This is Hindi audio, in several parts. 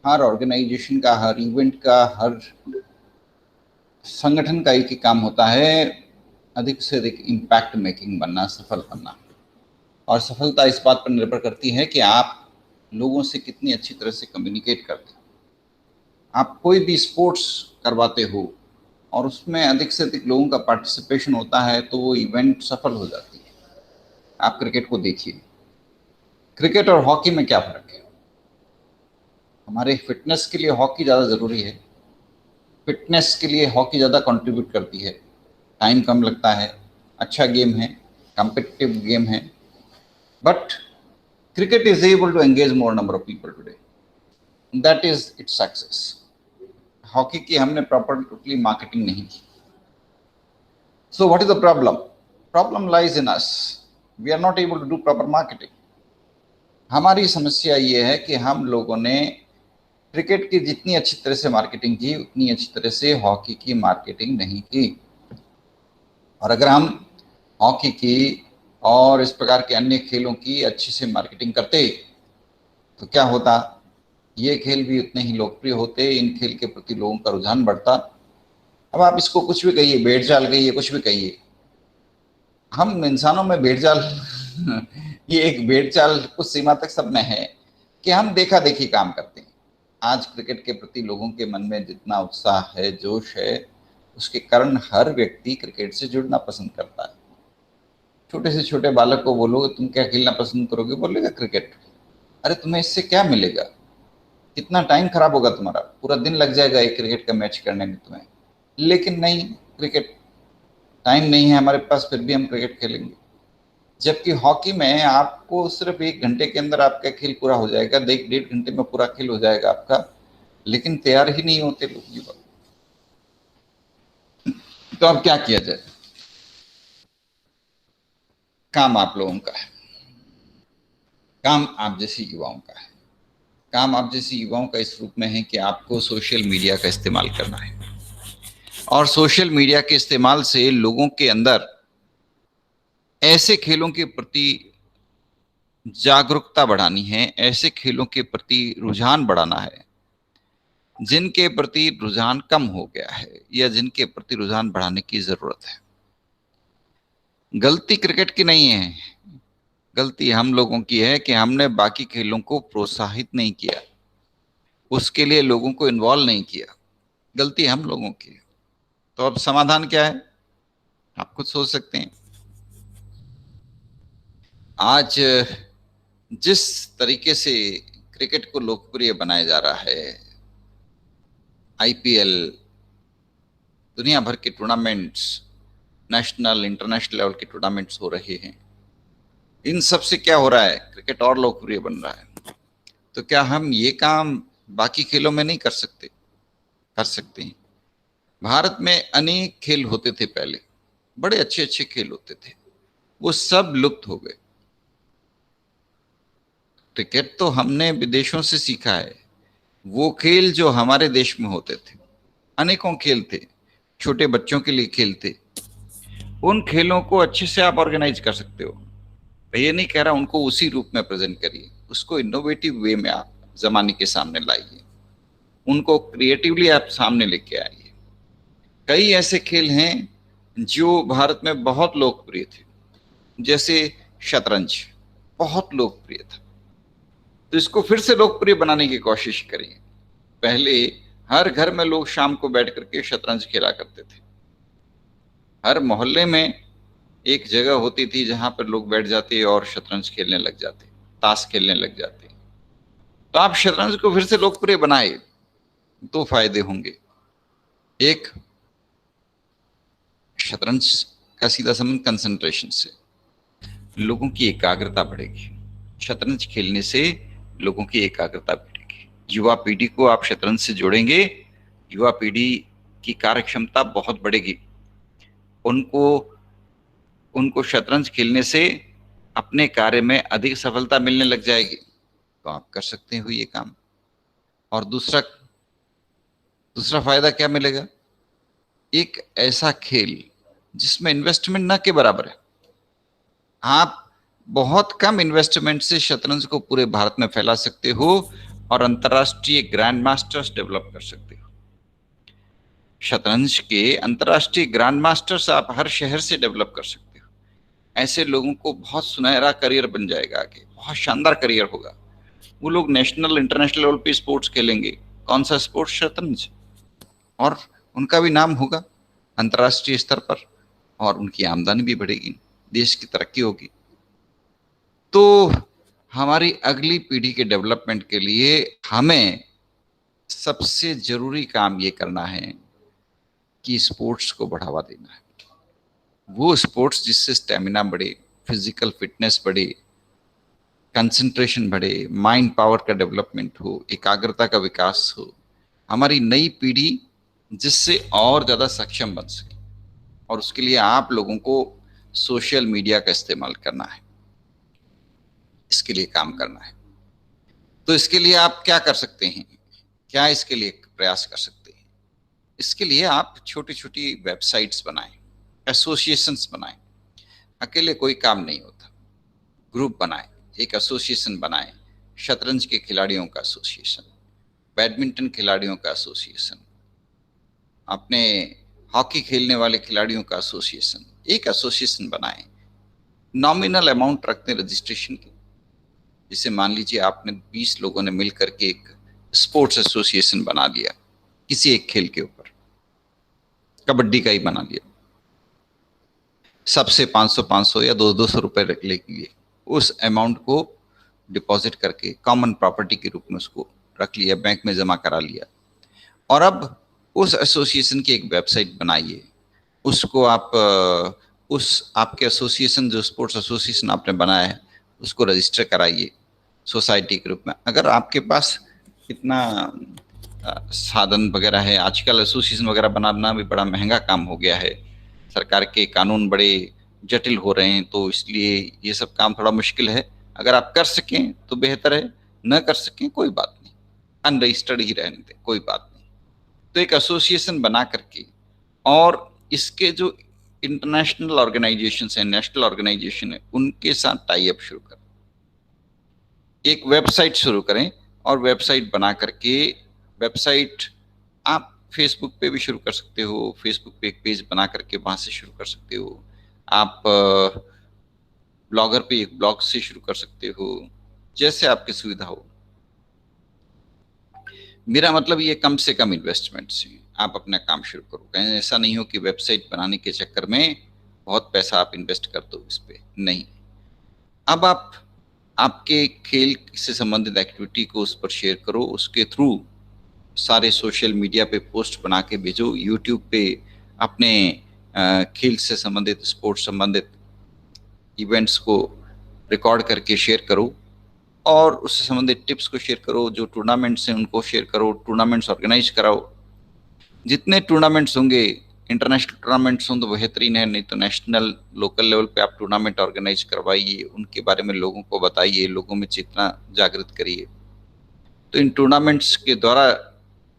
हर ऑर्गेनाइजेशन का, हर इवेंट का, हर संगठन का एक ही काम होता है, अधिक से अधिक इम्पैक्ट मेकिंग बनना, सफल बनना। और सफलता इस बात पर निर्भर करती है कि आप लोगों से कितनी अच्छी तरह से कम्युनिकेट करते हैं। आप कोई भी स्पोर्ट्स करवाते हो और उसमें अधिक से अधिक लोगों का पार्टिसिपेशन होता है तो वो इवेंट सफल हो जाती है। आप क्रिकेट को देखिए, क्रिकेट और हॉकी में क्या फर्क है? हमारे फिटनेस के लिए हॉकी ज़्यादा ज़रूरी है, फिटनेस के लिए हॉकी ज़्यादा कंट्रीब्यूट करती है, टाइम कम लगता है, अच्छा गेम है, कॉम्पिटिटिव गेम है, but cricket is able to engage more number of people today. That is its success. Hockey की हमने प्रॉपर टोटली मार्केटिंग नहीं की। So what is the problem? Problem lies in us. We are not able to do proper marketing. हमारी समस्या ये है कि हम लोगों ने क्रिकेट की जितनी अच्छी तरह से मार्केटिंग की उतनी अच्छी तरह से हॉकी की मार्केटिंग नहीं की। और अगर हम हॉकी की और इस प्रकार के अन्य खेलों की अच्छे से मार्केटिंग करते तो क्या होता? ये खेल भी उतने ही लोकप्रिय होते, इन खेल के प्रति लोगों का रुझान बढ़ता। अब आप इसको कुछ भी कहिए, भेड़ चाल कहिए, कुछ भी कहिए, हम इंसानों में भेड़ चाल ये एक भेड़ चाल कुछ सीमा तक सब में है कि हम देखा देखी काम करते हैं। आज क्रिकेट के प्रति लोगों के मन में जितना उत्साह है, जोश है, उसके कारण हर व्यक्ति क्रिकेट से जुड़ना पसंद करता है। छोटे से छोटे बालक को बोलो तुम क्या खेलना पसंद करोगे, बोलेगा क्रिकेट। अरे तुम्हें इससे क्या मिलेगा? कितना टाइम खराब होगा तुम्हारा, पूरा दिन लग जाएगा एक क्रिकेट का मैच करने में तुम्हें। लेकिन नहीं, क्रिकेट टाइम नहीं है हमारे पास, फिर भी हम क्रिकेट खेलेंगे। जबकि हॉकी में आपको सिर्फ 1 घंटे के अंदर आपका खेल पूरा हो जाएगा, 1.5 घंटे में पूरा खेल हो जाएगा आपका, लेकिन तैयार ही नहीं होते लोग युवा। तो अब क्या किया जाए? काम आप लोगों का है, काम आप जैसे युवाओं का है। काम आप जैसे युवाओं का इस रूप में है कि आपको सोशल मीडिया का इस्तेमाल करना है, और सोशल मीडिया के इस्तेमाल से लोगों के अंदर ऐसे खेलों के प्रति जागरूकता बढ़ानी है, ऐसे खेलों के प्रति रुझान बढ़ाना है जिनके प्रति रुझान कम हो गया है या जिनके प्रति रुझान बढ़ाने की जरूरत है। गलती क्रिकेट की नहीं है, गलती हम लोगों की है कि हमने बाकी खेलों को प्रोत्साहित नहीं किया, उसके लिए लोगों को इन्वॉल्व नहीं किया। गलती हम लोगों की है। तो अब समाधान क्या है, आप खुद सोच सकते हैं। आज जिस तरीके से क्रिकेट को लोकप्रिय बनाया जा रहा है, आईपीएल, दुनिया भर के टूर्नामेंट्स, नेशनल इंटरनेशनल लेवल के टूर्नामेंट्स हो रहे हैं, इन सब से क्या हो रहा है? क्रिकेट और लोकप्रिय बन रहा है। तो क्या हम ये काम बाकी खेलों में नहीं कर सकते? कर सकते हैं। भारत में अनेक खेल होते थे पहले, बड़े अच्छे अच्छे खेल होते थे, वो सब लुप्त हो गए। क्रिकेट तो हमने विदेशों से सीखा है। वो खेल जो हमारे देश में होते थे, अनेकों खेल थे, छोटे बच्चों के लिए खेल थे, उन खेलों को अच्छे से आप ऑर्गेनाइज कर सकते हो। मैं ये नहीं कह रहा उनको उसी रूप में प्रेजेंट करिए, उसको इनोवेटिव वे में आप जमाने के सामने लाइए, उनको क्रिएटिवली आप सामने लेके आइए। कई ऐसे खेल हैं जो भारत में बहुत लोकप्रिय थे, जैसे शतरंज बहुत लोकप्रिय था। तो इसको फिर से लोकप्रिय बनाने की कोशिश करिए। पहले हर घर में लोग शाम को बैठ करके शतरंज खेला करते थे। हर मोहल्ले में एक जगह होती थी जहां पर लोग बैठ जाते और शतरंज खेलने लग जाते, ताश खेलने लग जाते। तो आप शतरंज को फिर से लोकप्रिय बनाए, दो फायदे होंगे। एक, शतरंज का सीधा संबंध कंसंट्रेशन से, लोगों की एकाग्रता बढ़ेगी। शतरंज खेलने से लोगों की एकाग्रता बढ़ेगी। युवा पीढ़ी को आप शतरंज से जोड़ेंगे, युवा पीढ़ी की कार्य क्षमता बहुत बढ़ेगी। उनको उनको शतरंज खेलने से अपने कार्य में अधिक सफलता मिलने लग जाएगी। तो आप कर सकते हो ये काम। और दूसरा दूसरा फायदा क्या मिलेगा? एक ऐसा खेल जिसमें इन्वेस्टमेंट ना के बराबर है। आप बहुत कम इन्वेस्टमेंट से शतरंज को पूरे भारत में फैला सकते हो, और अंतर्राष्ट्रीय ग्रैंड मास्टर्स डेवलप कर सकते हो। शतरंज के अंतर्राष्ट्रीय ग्रैंड मास्टर्स आप हर शहर से डेवलप कर सकते हो। ऐसे लोगों को बहुत सुनहरा करियर बन जाएगा, आगे बहुत शानदार करियर होगा। वो लोग नेशनल इंटरनेशनल लेवल पे स्पोर्ट्स खेलेंगे। कौन सा स्पोर्ट्स? शतरंज। और उनका भी नाम होगा अंतर्राष्ट्रीय स्तर पर, और उनकी आमदनी भी बढ़ेगी, देश की तरक्की होगी। तो हमारी अगली पीढ़ी के डेवलपमेंट के लिए हमें सबसे जरूरी काम ये करना है कि स्पोर्ट्स को बढ़ावा देना है। वो स्पोर्ट्स जिससे स्टेमिना बढ़े, फिजिकल फिटनेस बढ़े, कंसंट्रेशन बढ़े, माइंड पावर का डेवलपमेंट हो, एकाग्रता का विकास हो, हमारी नई पीढ़ी जिससे और ज्यादा सक्षम बन सके। और उसके लिए आप लोगों को सोशल मीडिया का इस्तेमाल करना है, इसके लिए काम करना है। तो इसके लिए आप क्या कर सकते हैं, क्या इसके लिए प्रयास कर सकते हैं? इसके लिए आप छोटी छोटी वेबसाइट्स बनाएं, एसोसिएशंस बनाएं। अकेले कोई काम नहीं होता। ग्रुप बनाएं, एक एसोसिएशन बनाएं। शतरंज के खिलाड़ियों का एसोसिएशन, बैडमिंटन खिलाड़ियों का एसोसिएशन, अपने हॉकी खेलने वाले खिलाड़ियों का एसोसिएशन, एक एसोसिएशन बनाएं। नॉमिनल अमाउंट रखते हैं रजिस्ट्रेशन की। जैसे मान लीजिए आपने 20 लोगों ने मिल करके एक स्पोर्ट्स एसोसिएशन बना लिया, किसी एक खेल के ऊपर कबड्डी का ही बना लिया। सबसे 500 या 200 रुपए लेके उस अमाउंट को डिपॉजिट करके कॉमन प्रॉपर्टी के रूप में उसको रख लिया, बैंक में जमा करा लिया। और अब उस एसोसिएशन की एक वेबसाइट बनाइए। उसको आप उस आपके एसोसिएशन, जो स्पोर्ट्स एसोसिएशन आपने बनाया है, उसको रजिस्टर कराइए सोसाइटी के रूप में। अगर आपके पास इतना साधन वगैरह है, आजकल एसोसिएशन वगैरह बनाना भी बड़ा महंगा काम हो गया है, सरकार के कानून बड़े जटिल हो रहे हैं, तो इसलिए ये सब काम थोड़ा मुश्किल है। अगर आप कर सकें तो बेहतर है, न कर सकें कोई बात नहीं, अनरजिस्टर्ड ही रहने दें, कोई बात नहीं। तो एक एसोसिएशन बना करके, और इसके जो इंटरनेशनल ऑर्गेनाइजेशन है, नेशनल ऑर्गेनाइजेशन है, उनके साथ टाई अप शुरू करें, एक वेबसाइट शुरू करें। और वेबसाइट बना करके, वेबसाइट आप फेसबुक पे भी शुरू कर सकते हो, फेसबुक पे एक पेज बना करके वहां से शुरू कर सकते हो। आप ब्लॉगर पे एक ब्लॉग से शुरू कर सकते हो, जैसे आपकी सुविधा हो। मेरा मतलब ये कम से कम इन्वेस्टमेंट से आप अपना काम शुरू करो। कहीं ऐसा नहीं हो कि वेबसाइट बनाने के चक्कर में बहुत पैसा आप इन्वेस्ट कर दो इस पे, नहीं। अब आप आपके खेल से संबंधित एक्टिविटी को उस पर शेयर करो, उसके थ्रू सारे सोशल मीडिया पे पोस्ट बना के भेजो, यूट्यूब पे अपने खेल से संबंधित, स्पोर्ट्स संबंधित इवेंट्स को रिकॉर्ड करके शेयर करो, और उससे संबंधित टिप्स को शेयर करो। जो टूर्नामेंट्स हैं उनको शेयर करो, टूर्नामेंट्स ऑर्गेनाइज कराओ। जितने टूर्नामेंट्स होंगे, इंटरनेशनल टूर्नामेंट्स हों तो बेहतरीन है, नहीं तो नेशनल लोकल लेवल पे आप टूर्नामेंट ऑर्गेनाइज करवाइए, उनके बारे में लोगों को बताइए, लोगों में चेतना जागृत करिए। तो इन टूर्नामेंट्स के द्वारा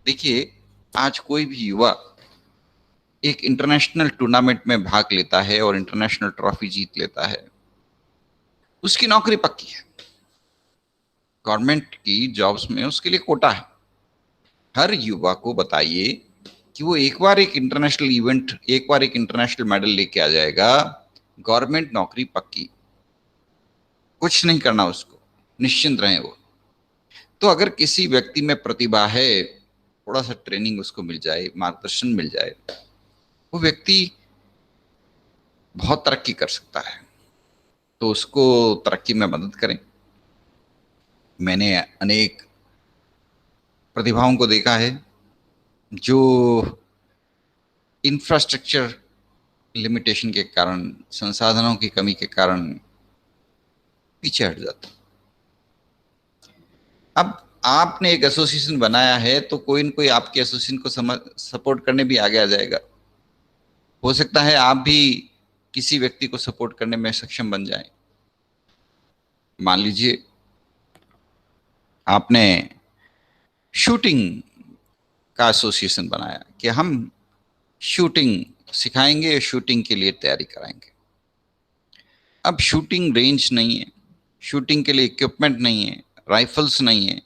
देखिए, आज कोई भी युवा एक इंटरनेशनल टूर्नामेंट में भाग लेता है और इंटरनेशनल ट्रॉफी जीत लेता है, उसकी नौकरी पक्की है। गवर्नमेंट की जॉब्स में उसके लिए कोटा है। हर युवा को बताइए कि वो एक बार एक इंटरनेशनल इवेंट, एक बार एक इंटरनेशनल मेडल लेके आ जाएगा, गवर्नमेंट नौकरी पक्की, कुछ नहीं करना उसको, निश्चिंत रहे वो। तो अगर किसी व्यक्ति में प्रतिभा है, थोड़ा सा ट्रेनिंग उसको मिल जाए, मार्गदर्शन मिल जाए, वो व्यक्ति बहुत तरक्की कर सकता है। तो उसको तरक्की में मदद करें। मैंने अनेक प्रतिभाओं को देखा है जो इंफ्रास्ट्रक्चर लिमिटेशन के कारण, संसाधनों की कमी के कारण पीछे हट जाते। अब आपने एक एसोसिएशन बनाया है तो कोई न कोई आपके एसोसिएशन को सपोर्ट करने भी आगे आ जाएगा। हो सकता है आप भी किसी व्यक्ति को सपोर्ट करने में सक्षम बन जाएं। मान लीजिए आपने शूटिंग का एसोसिएशन बनाया कि हम शूटिंग सिखाएंगे, शूटिंग के लिए तैयारी कराएंगे। अब शूटिंग रेंज नहीं है, शूटिंग के लिए इक्विपमेंट नहीं है, राइफल्स नहीं है,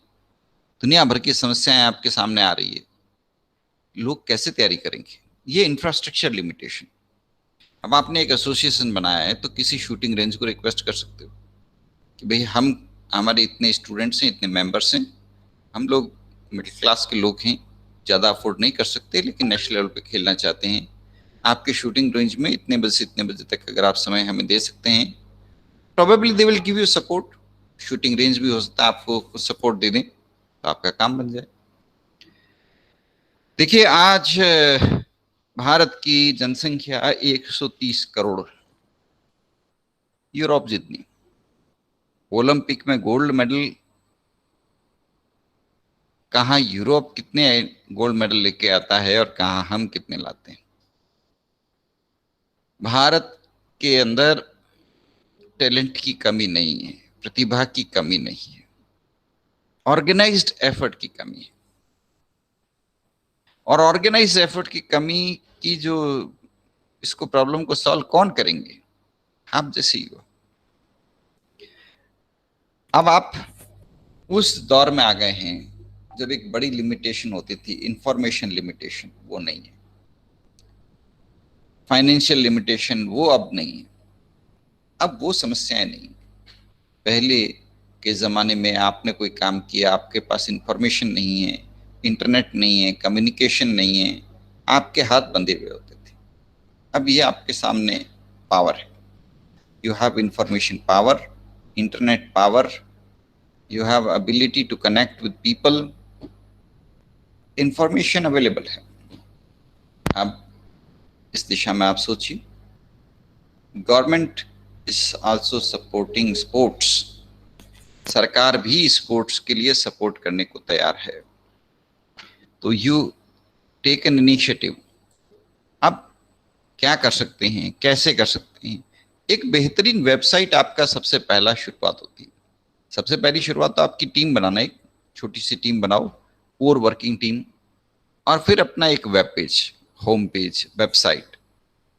दुनिया भर की समस्याएं आपके सामने आ रही है, लोग कैसे तैयारी करेंगे? ये इंफ्रास्ट्रक्चर लिमिटेशन। अब आपने एक एसोसिएशन बनाया है तो किसी शूटिंग रेंज को रिक्वेस्ट कर सकते हो कि भाई हम, हमारे इतने स्टूडेंट्स हैं, इतने मेंबर्स हैं, हम लोग मिडिल क्लास के लोग हैं, ज़्यादा अफोर्ड नहीं कर सकते लेकिन नेशनल लेवल पे खेलना चाहते हैं, आपके शूटिंग रेंज में इतने बजे से इतने बजे तक अगर आप समय हमें दे सकते हैं, probably they will give you support. Shooting range भी हो सकता है आपको कुछ सपोर्ट दे दें तो आपका काम बन जाए। देखिए आज भारत की जनसंख्या 130 करोड़, यूरोप जितनी। ओलंपिक में गोल्ड मेडल कहाँ यूरोप कितने गोल्ड मेडल लेके आता है और कहाँ हम कितने लाते हैं। भारत के अंदर टैलेंट की कमी नहीं है, प्रतिभा की कमी नहीं है, ऑर्गेनाइज्ड एफर्ट की कमी है। और ऑर्गेनाइज्ड एफर्ट की कमी की जो, इसको प्रॉब्लम को सॉल्व कौन करेंगे? आप जैसे ही हो। अब आप उस दौर में आ गए हैं जब एक बड़ी लिमिटेशन होती थी, इंफॉर्मेशन लिमिटेशन, वो नहीं है। फाइनेंशियल लिमिटेशन, वो अब नहीं है। अब वो समस्याएं नहीं। पहले के ज़माने में आपने कोई काम किया, आपके पास इंफॉर्मेशन नहीं है, इंटरनेट नहीं है, कम्युनिकेशन नहीं है, आपके हाथ बंधे हुए होते थे। अब ये आपके सामने पावर है। You have information power, internet power, you have ability to connect with people, information available है। अब इस दिशा में आप सोचिए। Government is also supporting sports. सरकार भी स्पोर्ट्स के लिए सपोर्ट करने को तैयार है। तो यू टेक एन इनिशिएटिव। अब क्या कर सकते हैं, कैसे कर सकते हैं? एक बेहतरीन वेबसाइट आपका सबसे पहला शुरुआत होती है। सबसे पहली शुरुआत तो आपकी टीम बनाना, एक छोटी सी टीम बनाओ, कोर वर्किंग टीम, और फिर अपना एक web page, home page, website,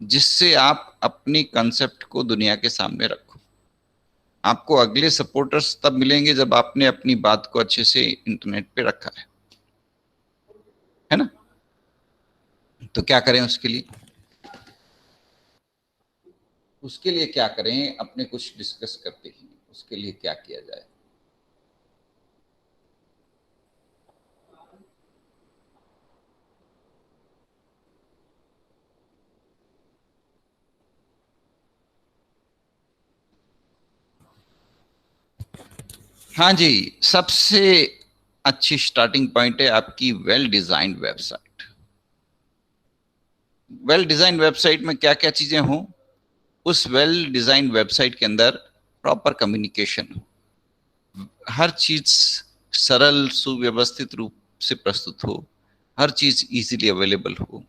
जिससे आप अपनी कंसेप्ट को दुनिया के सामने रखो। आपको अगले सपोर्टर्स तब मिलेंगे जब आपने अपनी बात को अच्छे से इंटरनेट पे रखा है ना? तो क्या करें उसके लिए? उसके लिए क्या करें, अपने कुछ डिस्कस करते हैं उसके लिए क्या किया जाए। हाँ जी, सबसे अच्छी स्टार्टिंग पॉइंट है आपकी well designed website. Well designed website में क्या क्या चीजें हों? उस वेल डिजाइंड वेबसाइट के अंदर प्रॉपर कम्युनिकेशन हो, हर चीज सरल सुव्यवस्थित रूप से प्रस्तुत हो, हर चीज इजीली अवेलेबल हो।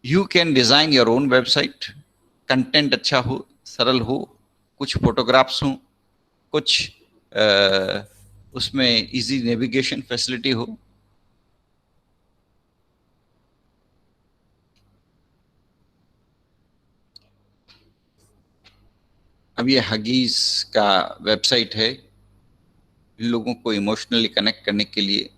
You can design your own website. Content अच्छा हो, सरल हो, कुछ फोटोग्राफ्स हो, कुछ उसमें इजी नेविगेशन फैसिलिटी हो। अब ये हगीज का वेबसाइट है लोगों को इमोशनली कनेक्ट करने के लिए।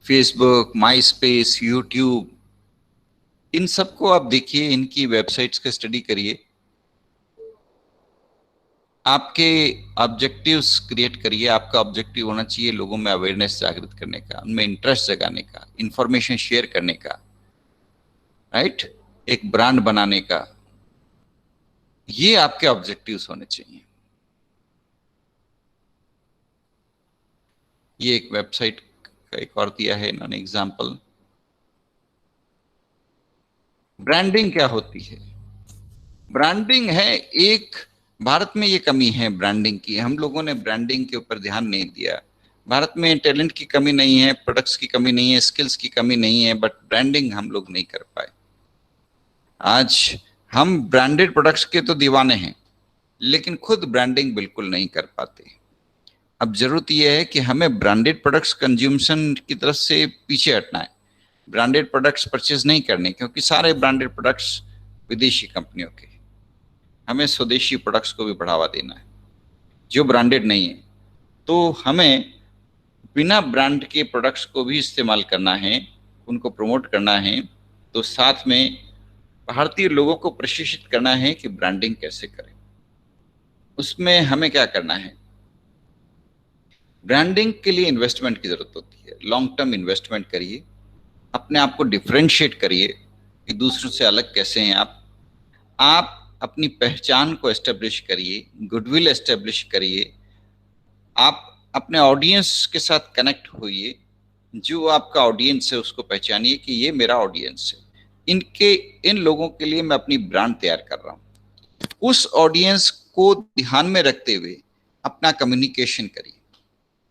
फेसबुक, माई स्पेस, यूट्यूब, इन सबको आप देखिए, इनकी वेबसाइट्स का स्टडी करिए, आपके ऑब्जेक्टिव्स क्रिएट करिए। आपका ऑब्जेक्टिव होना चाहिए लोगों में अवेयरनेस जागृत करने का, उनमें इंटरेस्ट जगाने का, इंफॉर्मेशन शेयर करने का, राइट, एक ब्रांड बनाने का। ये आपके ऑब्जेक्टिव्स होने चाहिए। ये एक वेबसाइट का एक और दिया है इन्होंने एग्जाम्पल। ब्रांडिंग क्या होती है? ब्रांडिंग है एक, भारत में ये कमी है ब्रांडिंग की, हम लोगों ने ब्रांडिंग के ऊपर ध्यान नहीं दिया। भारत में टैलेंट की कमी नहीं है, प्रोडक्ट्स की कमी नहीं है, स्किल्स की कमी नहीं है, बट ब्रांडिंग हम लोग नहीं कर पाए। आज हम ब्रांडेड प्रोडक्ट्स के तो दीवाने हैं लेकिन खुद ब्रांडिंग बिल्कुल नहीं कर पाते। अब जरूरत यह है कि हमें ब्रांडेड प्रोडक्ट्स कंज्यूमशन की तरफ से पीछे हटना है, ब्रांडेड प्रोडक्ट्स परचेज नहीं करने, क्योंकि सारे ब्रांडेड प्रोडक्ट्स विदेशी कंपनियों के। हमें स्वदेशी प्रोडक्ट्स को भी बढ़ावा देना है जो ब्रांडेड नहीं है। तो हमें बिना ब्रांड के प्रोडक्ट्स को भी इस्तेमाल करना है, उनको प्रमोट करना है। तो साथ में भारतीय लोगों को प्रशिक्षित करना है कि ब्रांडिंग कैसे करें। उसमें हमें क्या करना है, ब्रांडिंग के लिए इन्वेस्टमेंट की जरूरत होती है। लॉन्ग टर्म इन्वेस्टमेंट करिए, अपने आप को डिफरेंशिएट करिए कि दूसरों से अलग कैसे हैं आप अपनी पहचान को एस्टेब्लिश करिए, गुडविल एस्टेब्लिश करिए। आप अपने ऑडियंस के साथ कनेक्ट होइए, जो आपका ऑडियंस है उसको पहचानिए कि ये मेरा ऑडियंस है, इनके इन लोगों के लिए मैं अपनी ब्रांड तैयार कर रहा हूँ। उस ऑडियंस को ध्यान में रखते हुए अपना कम्युनिकेशन करिए।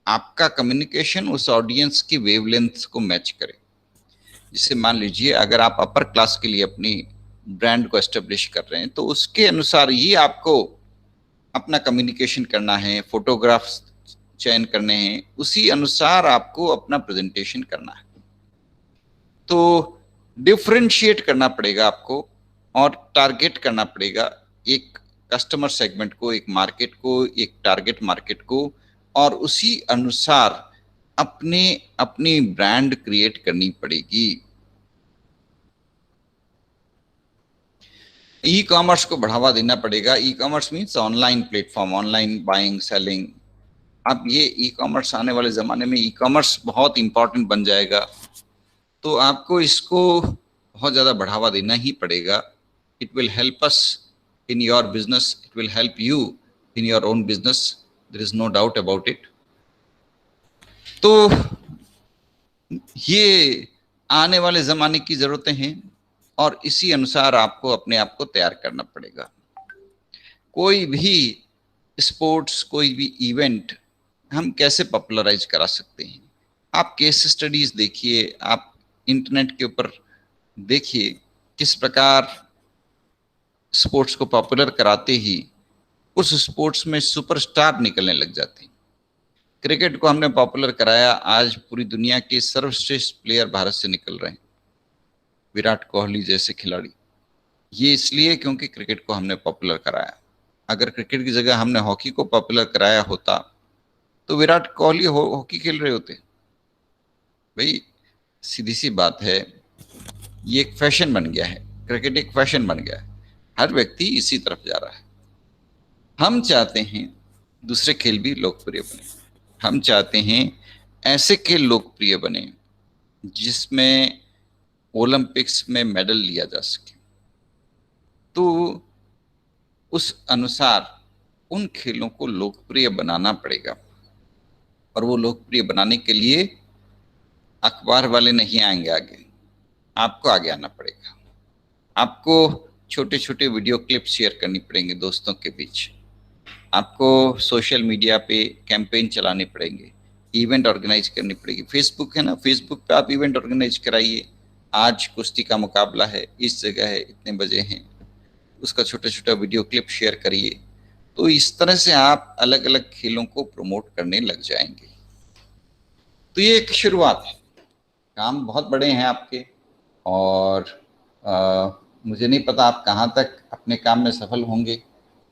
आपका कम्युनिकेशन उस ऑडियंस की वेवलेंथ को मैच करे। जिससे मान लीजिए अगर आप अपर क्लास के लिए अपनी ब्रांड को एस्टेब्लिश कर रहे हैं तो उसके अनुसार ही आपको अपना कम्युनिकेशन करना है, फोटोग्राफ्स चयन करने हैं, उसी अनुसार आपको अपना प्रेजेंटेशन करना है। तो डिफरेंशिएट करना पड़ेगा आपको और टारगेट करना पड़ेगा एक कस्टमर सेगमेंट को, एक मार्केट को, एक टारगेट मार्केट को, और उसी अनुसार अपने अपनी ब्रांड क्रिएट करनी पड़ेगी। ई कॉमर्स को बढ़ावा देना पड़ेगा। E commerce means online platform, online buying selling. अब ये ई कॉमर्स आने वाले ज़माने में ई कॉमर्स बहुत इंपॉर्टेंट बन जाएगा, तो आपको इसको बहुत ज़्यादा बढ़ावा देना ही पड़ेगा। It will help us in your business, it will help you in your own business, there is no doubt about it. तो ये आने वाले ज़माने की ज़रूरतें हैं और इसी अनुसार आपको अपने आप को तैयार करना पड़ेगा। कोई भी स्पोर्ट्स, कोई भी इवेंट हम कैसे पॉपुलराइज करा सकते हैं? आप केस स्टडीज देखिए, आप इंटरनेट के ऊपर देखिए किस प्रकार स्पोर्ट्स को पॉपुलर कराते ही उस स्पोर्ट्स में सुपरस्टार निकलने लग जाते हैं। क्रिकेट को हमने पॉपुलर कराया, आज पूरी दुनिया के सर्वश्रेष्ठ प्लेयर भारत से निकल रहे हैं, विराट कोहली जैसे खिलाड़ी। ये इसलिए क्योंकि क्रिकेट को हमने पॉपुलर कराया। अगर क्रिकेट की जगह हमने हॉकी को पॉपुलर कराया होता तो विराट कोहली हॉकी खेल रहे होते। भाई सीधी सी बात है, ये एक फैशन बन गया है, क्रिकेट एक फैशन बन गया है, हर व्यक्ति इसी तरफ जा रहा है। हम चाहते हैं दूसरे खेल भी लोकप्रिय बने, हम चाहते हैं ऐसे खेल लोकप्रिय बने जिसमें ओलंपिक्स में मेडल लिया जा सके। तो उस अनुसार उन खेलों को लोकप्रिय बनाना पड़ेगा, और वो लोकप्रिय बनाने के लिए अखबार वाले नहीं आएंगे आगे, आपको आगे आना पड़ेगा। आपको छोटे छोटे वीडियो क्लिप शेयर करनी पड़ेंगे दोस्तों के बीच, आपको सोशल मीडिया पे कैंपेन चलाने पड़ेंगे, इवेंट ऑर्गेनाइज करनी पड़ेगी। फेसबुक है ना, फेसबुक पे आप इवेंट ऑर्गेनाइज कराइए। आज कुश्ती का मुकाबला है, इस जगह है, इतने बजे हैं, उसका छोटा छोटा वीडियो क्लिप शेयर करिए। तो इस तरह से आप अलग अलग खेलों को प्रमोट करने लग जाएंगे। तो ये एक शुरुआत है, काम बहुत बड़े हैं आपके, और मुझे नहीं पता आप कहाँ तक अपने काम में सफल होंगे,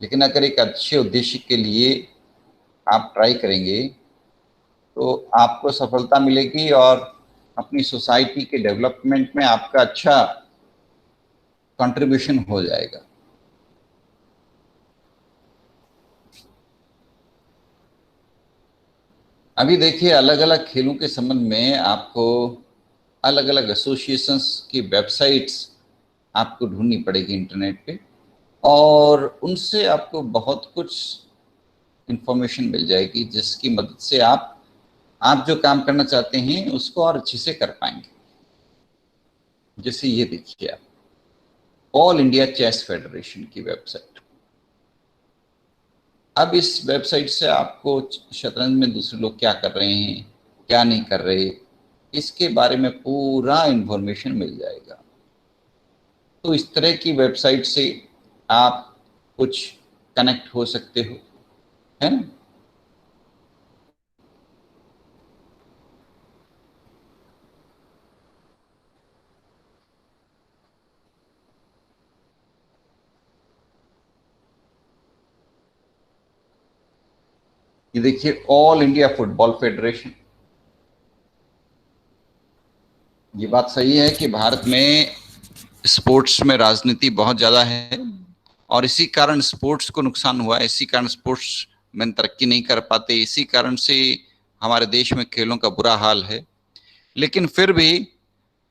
लेकिन अगर एक अच्छे उद्देश्य के लिए आप ट्राई करेंगे तो आपको सफलता मिलेगी और अपनी सोसाइटी के डेवलपमेंट में आपका अच्छा कंट्रीब्यूशन हो जाएगा। अभी देखिए अलग अलग खेलों के संबंध में आपको अलग अलग एसोसिएशंस की वेबसाइट्स आपको ढूंढनी पड़ेगी इंटरनेट पे, और उनसे आपको बहुत कुछ इंफॉर्मेशन मिल जाएगी जिसकी मदद से आप जो काम करना चाहते हैं उसको और अच्छे से कर पाएंगे। जैसे ये देखिए आप, ऑल इंडिया चेस फेडरेशन की वेबसाइट। अब इस वेबसाइट से आपको शतरंज में दूसरे लोग क्या कर रहे हैं, क्या नहीं कर रहे, इसके बारे में पूरा इंफॉर्मेशन मिल जाएगा। तो इस तरह की वेबसाइट से आप कुछ कनेक्ट हो सकते हो, है ना। ये देखिए ऑल इंडिया फुटबॉल फेडरेशन। ये बात सही है कि भारत में स्पोर्ट्स में राजनीति बहुत ज्यादा है और इसी कारण स्पोर्ट्स को नुकसान हुआ है, इसी कारण स्पोर्ट्स में तरक्की नहीं कर पाते, इसी कारण से हमारे देश में खेलों का बुरा हाल है। लेकिन फिर भी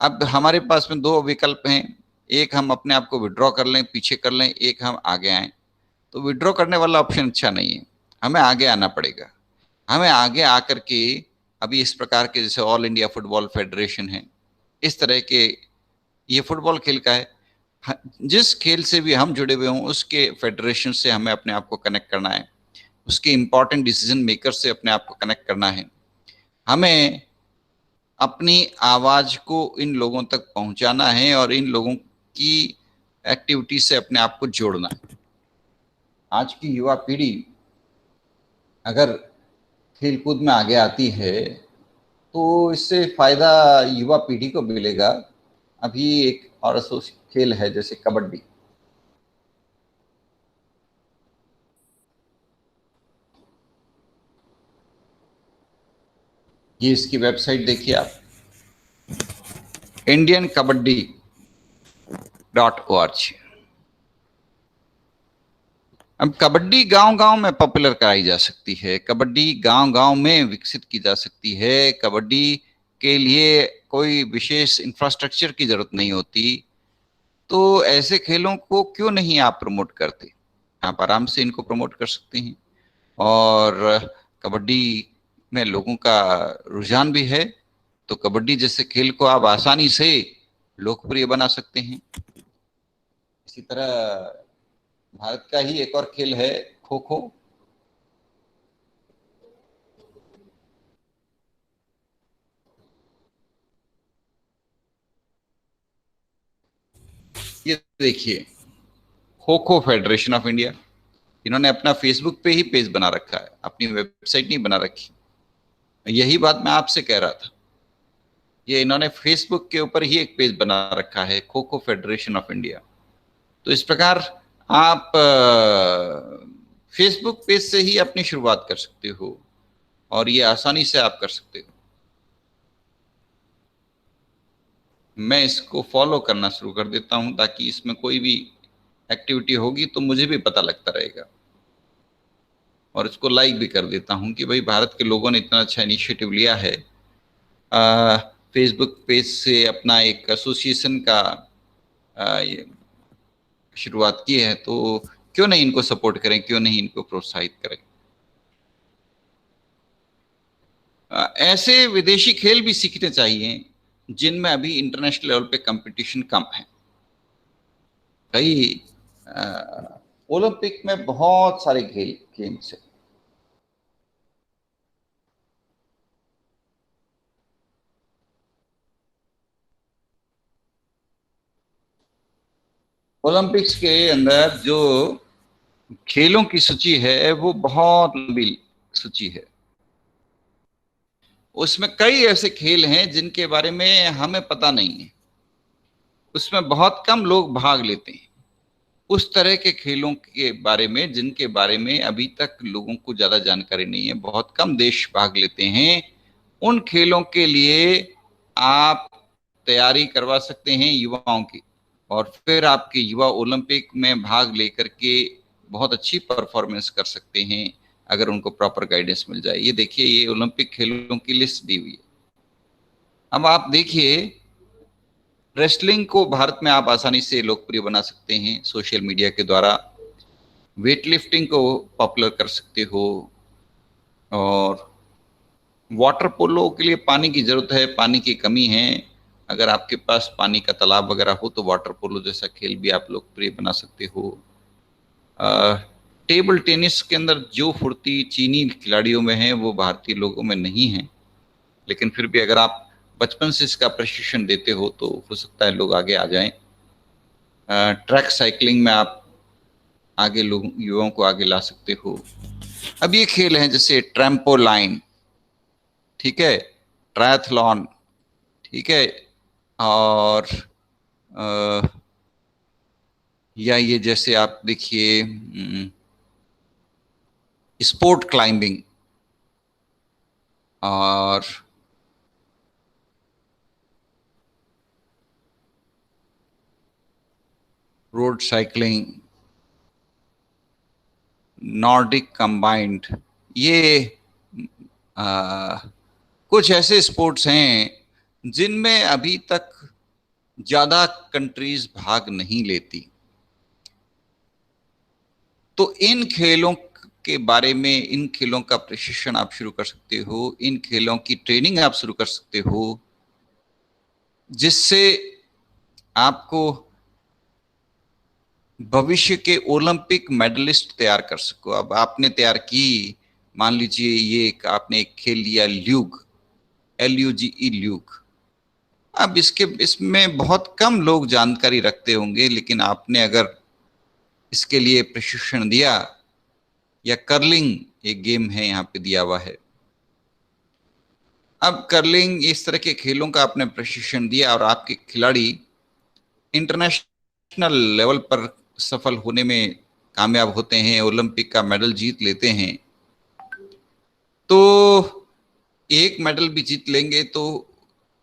अब हमारे पास में दो विकल्प हैं, एक हम अपने आप को विड्रॉ कर लें, पीछे कर लें, एक हम आगे आए। तो विड्रॉ करने वाला ऑप्शन अच्छा नहीं है, हमें आगे आना पड़ेगा। हमें आगे आकर के अभी इस प्रकार के जैसे ऑल इंडिया फुटबॉल फेडरेशन है, इस तरह के, ये फुटबॉल खेल का है, जिस खेल से भी हम जुड़े हुए हों उसके फेडरेशन से हमें अपने आप को कनेक्ट करना है, उसके इंपॉर्टेंट डिसीजन मेकर से अपने आप को कनेक्ट करना है। हमें अपनी आवाज को इन लोगों तक पहुंचाना है और इन लोगों की एक्टिविटी से अपने आप को जोड़ना है। आज की युवा पीढ़ी अगर खेलकूद में आगे आती है तो इससे फायदा युवा पीढ़ी को मिलेगा। अभी एक और खेल है जैसे कबड्डी, ये इसकी वेबसाइट देखिए आप, indiankabaddi.org। अब कबड्डी गांव गांव में पॉपुलर कराई जा सकती है, कबड्डी गांव गांव में विकसित की जा सकती है, कबड्डी के लिए कोई विशेष इंफ्रास्ट्रक्चर की जरूरत नहीं होती। तो ऐसे खेलों को क्यों नहीं आप प्रमोट करते? आप आराम से इनको प्रमोट कर सकते हैं और कबड्डी में लोगों का रुझान भी है, तो कबड्डी जैसे खेल को आप आसानी से लोकप्रिय बना सकते हैं। इसी तरह भारत का ही एक और खेल है खो खो। ये देखिए kho kho federation of India, इन्होंने अपना फेसबुक पे ही पेज बना रखा है, अपनी वेबसाइट नहीं बना रखी। यही बात मैं आपसे कह रहा था, ये इन्होंने फेसबुक के ऊपर ही एक पेज बना रखा है, kho kho federation of India. तो इस प्रकार आप फेसबुक पेज से ही अपनी शुरुआत कर सकते हो और ये आसानी से आप कर सकते हो। मैं इसको फॉलो करना शुरू कर देता हूं ताकि इसमें कोई भी एक्टिविटी होगी तो मुझे भी पता लगता रहेगा, और इसको लाइक भी कर देता हूं कि भाई भारत के लोगों ने इतना अच्छा इनिशिएटिव लिया है, फेसबुक पेज से अपना एक एसोसिएशन का शुरुआत की है, तो क्यों नहीं इनको सपोर्ट करें, क्यों नहीं इनको प्रोत्साहित करें। ऐसे विदेशी खेल भी सीखने चाहिए जिनमें अभी इंटरनेशनल लेवल पे कंपटीशन कम है। कई ओलंपिक में बहुत सारे खेल गेम्स है। ओलंपिक्स के अंदर जो खेलों की सूची है वो बहुत लंबी सूची है, उसमें कई ऐसे खेल हैं जिनके बारे में हमें पता नहीं है, उसमें बहुत कम लोग भाग लेते हैं। उस तरह के खेलों के बारे में जिनके बारे में अभी तक लोगों को ज्यादा जानकारी नहीं है, बहुत कम देश भाग लेते हैं, उन खेलों के लिए आप तैयारी करवा सकते हैं युवाओं की, और फिर आपके युवा ओलंपिक में भाग लेकर के बहुत अच्छी परफॉर्मेंस कर सकते हैं अगर उनको प्रॉपर गाइडेंस मिल जाए। ये देखिए ये ओलंपिक खेलों की लिस्ट दी हुई है। अब आप देखिए रेसलिंग को भारत में आप आसानी से लोकप्रिय बना सकते हैं सोशल मीडिया के द्वारा, वेट लिफ्टिंग को पॉपुलर कर सकते हो, और वाटर पोलो के लिए पानी की जरूरत है, पानी की कमी है, अगर आपके पास पानी का तालाब वगैरह हो तो वाटर पोलो जैसा खेल भी आप लोकप्रिय बना सकते हो। टेबल टेनिस के अंदर जो फुर्ती चीनी खिलाड़ियों में है वो भारतीय लोगों में नहीं है, लेकिन फिर भी अगर आप बचपन से इसका प्रशिक्षण देते हो तो हो सकता है लोग आगे आ जाएं। ट्रैक साइकिलिंग में आप आगे लोग युवाओं को आगे ला सकते हो। अब ये खेल हैं जैसे ट्रैम्पोलाइन, ठीक है, ट्रायथलॉन, ठीक है, और या ये जैसे आप देखिए स्पोर्ट क्लाइंबिंग, और रोड साइकिलिंग, नॉर्डिक कंबाइंड, ये आ, कुछ ऐसे स्पोर्ट्स हैं जिनमें अभी तक ज्यादा कंट्रीज भाग नहीं लेती। तो इन खेलों के बारे में, इन खेलों का प्रशिक्षण आप शुरू कर सकते हो, इन खेलों की ट्रेनिंग आप शुरू कर सकते हो, जिससे आपको भविष्य के ओलंपिक मेडलिस्ट तैयार कर सको। अब आपने तैयार की, मान लीजिए ये आपने एक खेल लिया ल्यूग, LUGE, ल्यूग। अब इसमें बहुत कम लोग जानकारी रखते होंगे, लेकिन आपने अगर इसके लिए प्रशिक्षण दिया, या कर्लिंग एक गेम है यहाँ पे दिया हुआ है। अब कर्लिंग, इस तरह के खेलों का आपने प्रशिक्षण दिया और आपके खिलाड़ी इंटरनेशनल लेवल पर सफल होने में कामयाब होते हैं, ओलंपिक का मेडल जीत लेते हैं, तो एक मेडल भी जीत लेंगे तो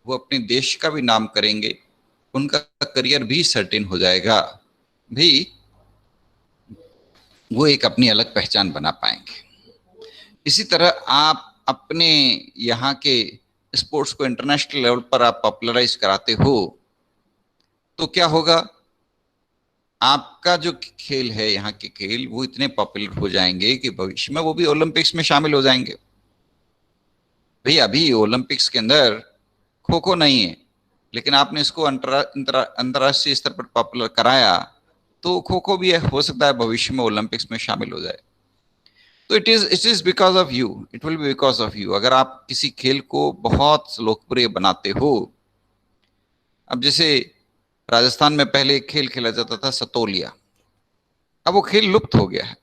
वो अपने देश का भी नाम करेंगे, उनका करियर भी सर्टेन हो जाएगा भी, वो एक अपनी अलग पहचान बना पाएंगे। इसी तरह आप अपने यहाँ के स्पोर्ट्स को इंटरनेशनल लेवल पर आप पॉपुलराइज कराते हो, तो क्या होगा, आपका जो खेल है, यहाँ के खेल, वो इतने पॉपुलर हो जाएंगे कि भविष्य में वो भी ओलंपिक्स में शामिल हो जाएंगे। भाई अभी ओलंपिक्स के अंदर खो खो नहीं है, लेकिन आपने इसको अंतर्राष्ट्रीय स्तर पर पॉपुलर कराया, तो खो खो भी हो सकता है भविष्य में ओलंपिक्स में शामिल हो जाए। तो it is because of you, it will be because of you. अगर आप किसी खेल को बहुत लोकप्रिय बनाते हो, अब जैसे राजस्थान में पहले एक खेल खेला जाता था सतोलिया, अब वो खेल लुप्त हो गया है।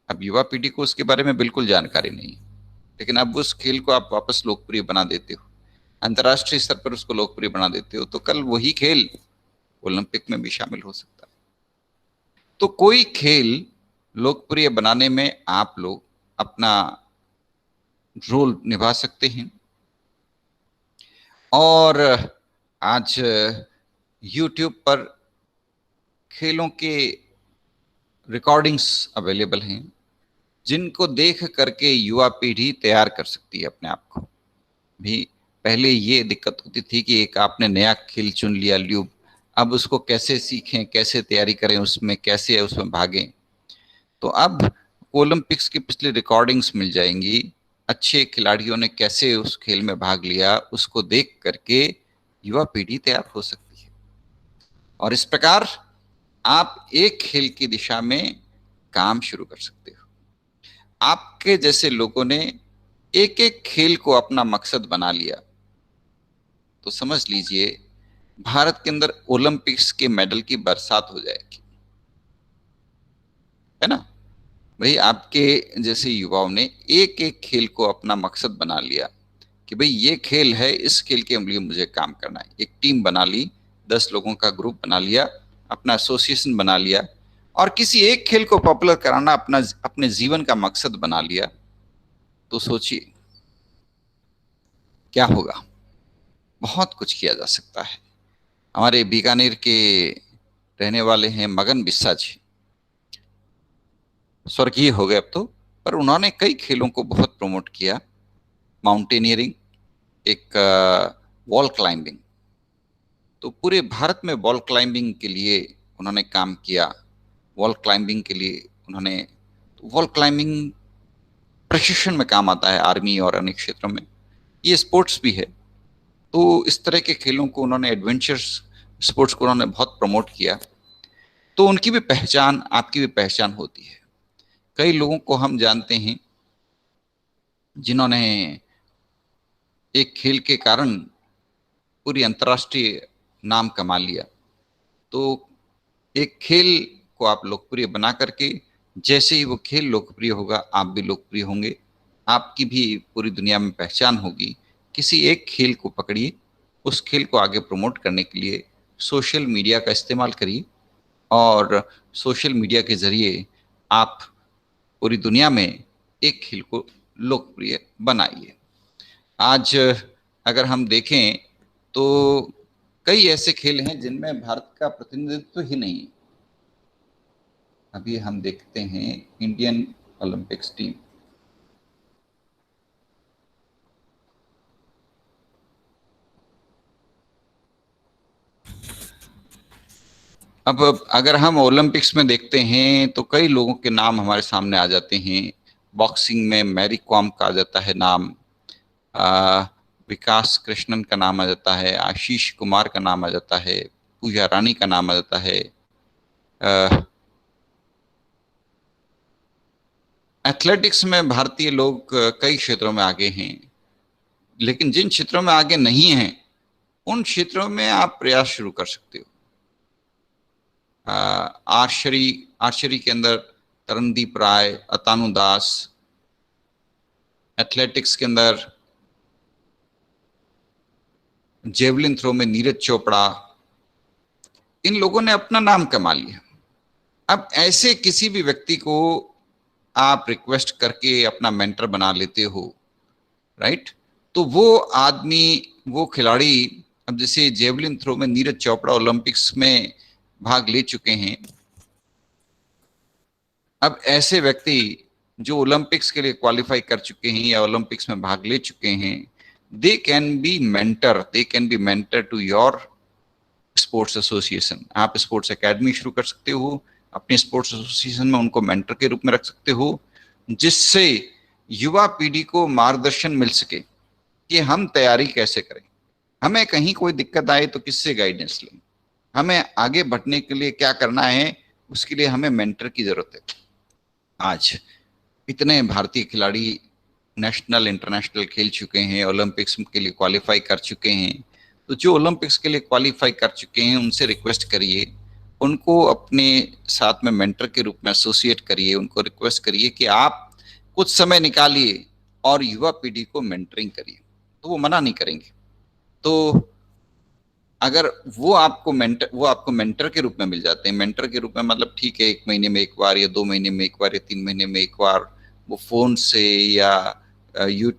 अब युवा पीढ़ी को उसके बारे में बिल्कुल जानकारी नहीं, लेकिन अब उस खेल को आप वापस लोकप्रिय बना देते हो, अंतर्राष्ट्रीय स्तर पर उसको लोकप्रिय बना देते हो, तो कल वही खेल ओलंपिक में भी शामिल हो सकता है। तो कोई खेल लोकप्रिय बनाने में आप लोग अपना रोल निभा सकते हैं। और आज YouTube पर खेलों के रिकॉर्डिंग्स अवेलेबल हैं, जिनको देख करके युवा पीढ़ी तैयार कर सकती है अपने आप को भी। पहले ये दिक्कत होती थी कि एक आपने नया खेल चुन लिया ल्यूब, अब उसको कैसे सीखें, कैसे तैयारी करें, उसमें कैसे उसमें भागें। तो अब ओलंपिक्स की पिछली रिकॉर्डिंग्स मिल जाएंगी, अच्छे खिलाड़ियों ने कैसे उस खेल में भाग लिया, उसको देख करके युवा पीढ़ी तैयार हो सकती है। और इस प्रकार आप एक खेल की दिशा में काम शुरू कर सकते हो। आपके जैसे लोगों ने एक एक खेल को अपना मकसद बना लिया, तो समझ लीजिए भारत के अंदर ओलंपिक्स के मेडल की बरसात हो जाएगी, है ना। भाई आपके जैसे युवाओं ने एक एक खेल को अपना मकसद बना लिया कि भाई ये खेल है, इस खेल के लिए मुझे काम करना है। एक टीम बना ली, 10 लोगों का ग्रुप बना लिया, अपना एसोसिएशन बना लिया, और किसी एक खेल को पॉपुलर कराना अपना अपने जीवन का मकसद बना लिया, तो सोचिए क्या होगा। बहुत कुछ किया जा सकता है। हमारे बीकानेर के रहने वाले हैं मगन बिस्सा जी, स्वर्गीय हो गए अब तो, पर उन्होंने कई खेलों को बहुत प्रमोट किया। माउंटेनियरिंग, एक वॉल क्लाइंबिंग, तो पूरे भारत में वॉल क्लाइंबिंग के लिए उन्होंने काम किया। वॉल क्लाइंबिंग के लिए उन्होंने, वॉल क्लाइंबिंग प्रशिक्षण में काम आता है आर्मी और अन्य क्षेत्रों में, ये स्पोर्ट्स भी है। तो इस तरह के खेलों को उन्होंने, एडवेंचर्स स्पोर्ट्स को उन्होंने बहुत प्रमोट किया। तो उनकी भी पहचान, आपकी भी पहचान होती है। कई लोगों को हम जानते हैं जिन्होंने एक खेल के कारण पूरी अंतर्राष्ट्रीय नाम कमा लिया। तो एक खेल को आप लोकप्रिय बना करके, जैसे ही वो खेल लोकप्रिय होगा, आप भी लोकप्रिय होंगे, आपकी भी पूरी दुनिया में पहचान होगी। किसी एक खेल को पकड़िए, उस खेल को आगे प्रमोट करने के लिए सोशल मीडिया का इस्तेमाल करिए, और सोशल मीडिया के जरिए आप पूरी दुनिया में एक खेल को लोकप्रिय बनाइए। आज अगर हम देखें तो कई ऐसे खेल हैं जिनमें भारत का प्रतिनिधित्व ही नहीं है। अभी हम देखते हैं इंडियन ओलंपिक्स टीम। अब अगर हम ओलंपिक्स में देखते हैं तो कई लोगों के नाम हमारे सामने आ जाते हैं। बॉक्सिंग में मैरी कॉम का आ जाता है नाम, आ, विकास कृष्णन का नाम आ जाता है, आशीष कुमार का नाम आ जाता है, पूजा रानी का नाम आ जाता है। एथलेटिक्स में भारतीय लोग कई क्षेत्रों में आगे हैं, लेकिन जिन क्षेत्रों में आगे नहीं हैं उन क्षेत्रों में आप प्रयास शुरू कर सकते हो। आर्चरी आर्चरी के अंदर तरनदीप राय, अतानु दास। एथलेटिक्स के अंदर जेवलिन थ्रो में नीरज चोपड़ा। इन लोगों ने अपना नाम कमा लिया। अब ऐसे किसी भी व्यक्ति को आप रिक्वेस्ट करके अपना मेंटर बना लेते हो, राइट? तो वो आदमी, वो खिलाड़ी, अब जैसे जेवलिन थ्रो में नीरज चोपड़ा ओलंपिक्स में भाग ले चुके हैं। अब ऐसे व्यक्ति जो ओलंपिक्स के लिए क्वालिफाई कर चुके हैं या ओलंपिक्स में भाग ले चुके हैं, they can be mentor to your sports association. आप स्पोर्ट्स एकेडमी शुरू कर सकते हो, अपने स्पोर्ट्स एसोसिएशन में उनको मेंटर के रूप में रख सकते हो, जिससे युवा पीढ़ी को मार्गदर्शन मिल सके कि हम तैयारी कैसे करें, हमें कहीं कोई दिक्कत आए तो किससे गाइडेंस लें, हमें आगे बढ़ने के लिए क्या करना है, उसके लिए हमें मेंटर की जरूरत है। आज इतने भारतीय खिलाड़ी नेशनल इंटरनेशनल खेल चुके हैं, ओलंपिक्स के लिए क्वालिफाई कर चुके हैं। तो जो ओलंपिक्स के लिए क्वालिफाई कर चुके हैं उनसे रिक्वेस्ट करिए, उनको अपने साथ में मेंटर के रूप में एसोसिएट करिए, उनको रिक्वेस्ट करिए कि आप कुछ समय निकालिए और युवा पीढ़ी को मेंटरिंग करिए, तो वो मना नहीं करेंगे। तो अगर वो आपको मेंटर के रूप में मिल जाते हैं, मेंटर के रूप में मतलब ठीक है 1 महीने में एक बार या 2 महीने में एक बार या 3 महीने में एक बार वो फोन से या यू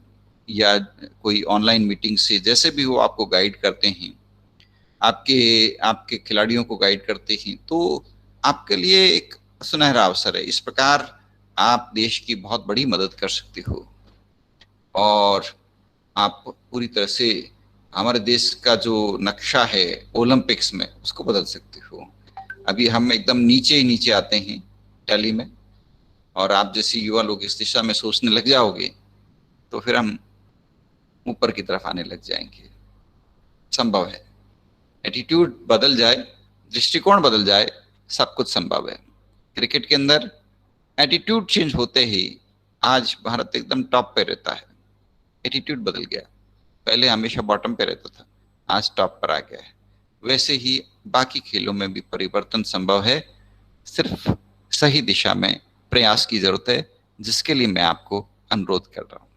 या कोई ऑनलाइन मीटिंग से, जैसे भी वो आपको गाइड करते हैं, आपके आपके खिलाड़ियों को गाइड करते हैं, तो आपके लिए एक सुनहरा अवसर है। इस प्रकार आप देश की बहुत बड़ी मदद कर सकते हो और आप पूरी तरह से हमारे देश का जो नक्शा है ओलंपिक्स में उसको बदल सकते हो। अभी हम एकदम नीचे ही नीचे आते हैं टैली में, और आप जैसे युवा लोग इस दिशा में सोचने लग जाओगे तो फिर हम ऊपर की तरफ आने लग जाएंगे। संभव है, एटीट्यूड बदल जाए, दृष्टिकोण बदल जाए, सब कुछ संभव है। क्रिकेट के अंदर एटीट्यूड चेंज होते ही आज भारत एकदम टॉप पे रहता है। एटीट्यूड बदल गया, पहले हमेशा बॉटम पे रहता था, आज टॉप पर आ गया है। वैसे ही बाकी खेलों में भी परिवर्तन संभव है, सिर्फ सही दिशा में प्रयास की जरूरत है, जिसके लिए मैं आपको अनुरोध कर रहा हूं।